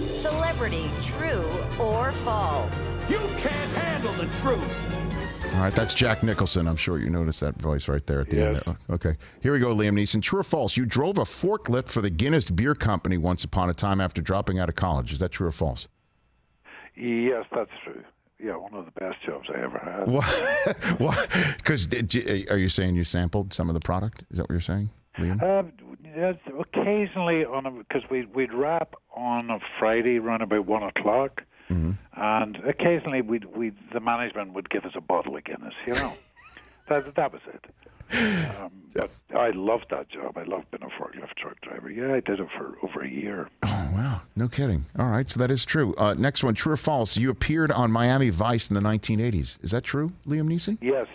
Celebrity, true or false? You can't handle the truth. All right, that's Jack Nicholson. I'm sure you noticed that voice right there at the end. There. Okay, here we go, Liam Neeson. True or false? You drove a forklift for the Guinness Beer Company once upon a time after dropping out of college. Is that true or false? Yes, that's true. Yeah, one of the best jobs I ever had. What? Because are you saying you sampled some of the product? Is that what you're saying, Liam? Yes, occasionally, because we'd wrap on a Friday around about 1 o'clock, and occasionally the management would give us a bottle of Guinness. You know, that was it. But I loved that job. I loved being a forklift truck driver. Yeah, I did it for over a year. Oh, wow. No kidding. All right, so that is true. Next one, true or false? You appeared on Miami Vice in the 1980s. Is that true, Liam Neeson? Yes,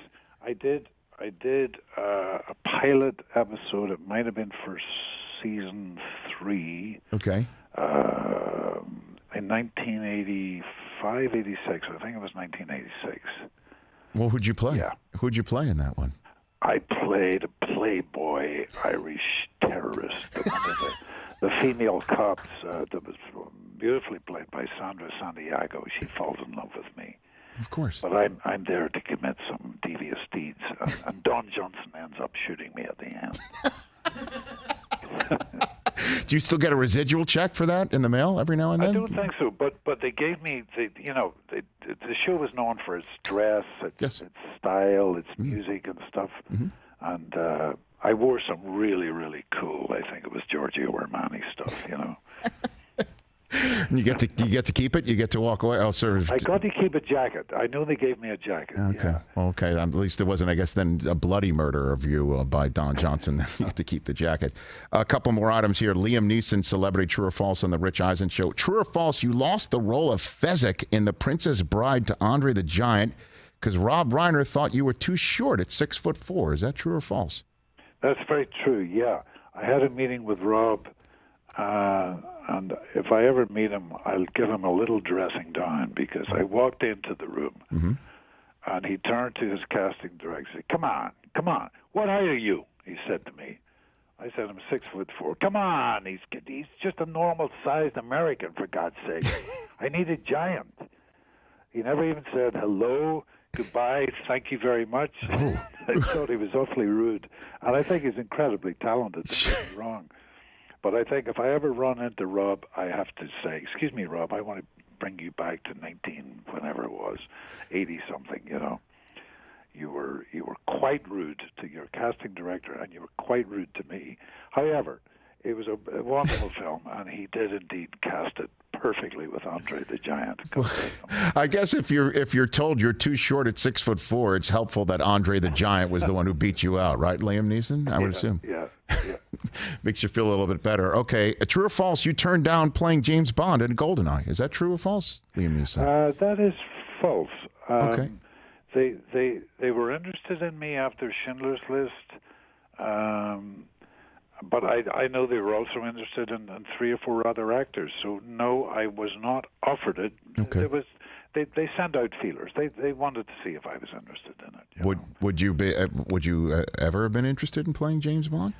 I did. I did a pilot episode. It might have been for season 3. Okay. In 1985, 86. I think it was 1986. Well, who'd you play? Yeah. Who'd you play in that one? I played a playboy Irish terrorist. One of the female cops that was beautifully played by Sandra Santiago. She falls in love with me. Of course. But I'm there to commit some devious deeds, and Don Johnson ends up shooting me at the end. Do you still get a residual check for that in the mail every now and then? I don't think so, but they gave me the show was known for its dress, its style, its music and stuff, and I wore some really, really cool. I think it was Giorgio Armani stuff, you know. And you get to keep it. You get to walk away. Oh, sir. I got to keep a jacket. I know they gave me a jacket. Okay. Yeah. Well, okay. At least it wasn't, I guess, then a bloody murder of you by Don Johnson. You have to keep the jacket. A couple more items here. Liam Neeson, celebrity, true or false, on the Rich Eisen Show. True or false? You lost the role of Fezzik in The Princess Bride to Andre the Giant because Rob Reiner thought you were too short at 6'4". Is that true or false? That's very true. Yeah, I had a meeting with Rob. And if I ever meet him, I'll give him a little dressing down because I walked into the room and he turned to his casting director and said, come on, what height are you? He said to me. I said, I'm 6'4". Come on, he's just a normal-sized American, for God's sake. I need a giant. He never even said hello, goodbye, thank you very much. Oh. I thought he was awfully rude. And I think he's incredibly talented, don't get me wrong. But I think if I ever run into Rob, I have to say, excuse me, Rob, I want to bring you back to whenever it was, 80-something, you know. You were quite rude to your casting director, and you were quite rude to me. However, it was a wonderful film, and he did indeed cast it perfectly with Andre the Giant. I guess if you're told you're too short at 6'4", it's helpful that Andre the Giant was the one who beat you out, right, Liam Neeson? I would assume. Yeah. Makes you feel a little bit better. Okay, true or false? You turned down playing James Bond in GoldenEye. Is that true or false, Liam Neeson? That is false. Okay. They were interested in me after Schindler's List, but I know they were also interested in 3 or 4 other actors. So no, I was not offered it. Okay. They sent out feelers. They wanted to see if I was interested in it. Would you ever have been interested in playing James Bond?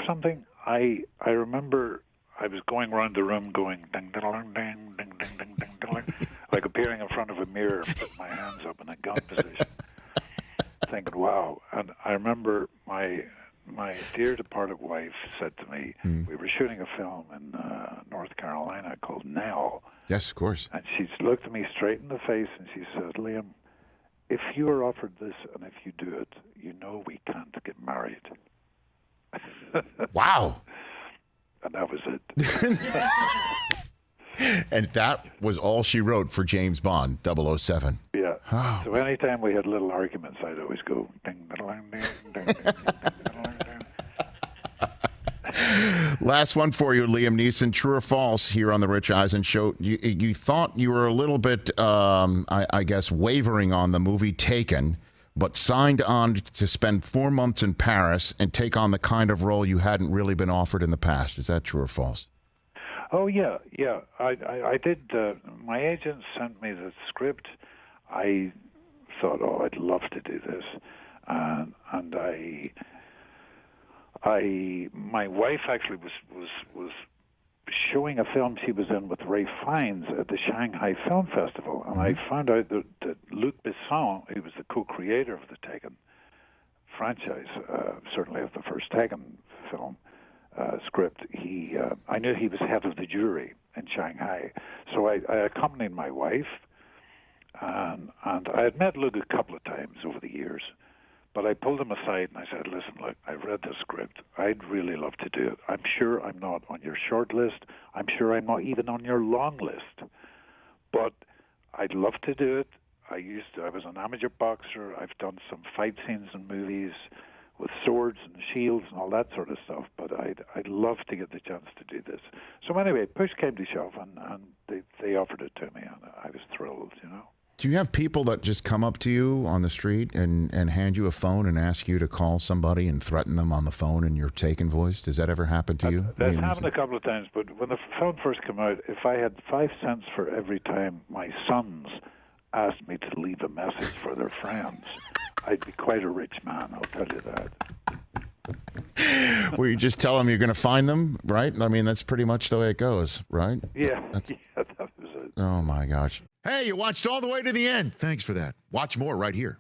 Something I remember. I was going around the room going ding ding ding ding ding ding ding ding, like appearing in front of a mirror, putting my hands up in a gun position, thinking, "Wow!" And I remember my dear departed wife said to me, we were shooting a film in North Carolina called Nell. Yes, of course. And she looked at me straight in the face and she said, Liam, if you are offered this and if you do it, you know we can't get married. Wow. And that was it. And that was all she wrote for James Bond, 007. Yeah. Oh. So anytime we had little arguments, I'd always go ding ding ding ding ding ding ding. Last one for you, Liam Neeson. True or false here on the Rich Eisen Show? You thought you were a little bit, I guess, wavering on the movie Taken, but signed on to spend 4 months in Paris and take on the kind of role you hadn't really been offered in the past. Is that true or false? Oh, yeah. I did. My agent sent me the script. I thought, I'd love to do this. And my wife actually was showing a film she was in with Ray Fiennes at the Shanghai Film Festival, and I found out that Luc Besson, who was the co-creator of the Taken franchise, certainly of the first Taken film script, I knew he was head of the jury in Shanghai, so I accompanied my wife, and I had met Luc a couple of times over the years. But I pulled him aside and I said, listen, look, I've read the script. I'd really love to do it. I'm sure I'm not on your short list. I'm sure I'm not even on your long list. But I'd love to do it. I was an amateur boxer. I've done some fight scenes in movies with swords and shields and all that sort of stuff. But I'd love to get the chance to do this. So anyway, push came to shove, and they offered it to me, and I was thrilled, you know. Do you have people that just come up to you on the street and hand you a phone and ask you to call somebody and threaten them on the phone in your Taken voice? Does that ever happen to you? That's happened a couple of times, but when the film first came out, if I had 5 cents for every time my sons asked me to leave a message for their friends, I'd be quite a rich man, I'll tell you that. Well, you just tell them you're going to find them, right? I mean, that's pretty much the way it goes, right? Yeah, that was it. Oh, my gosh. Hey, you watched all the way to the end. Thanks for that. Watch more right here.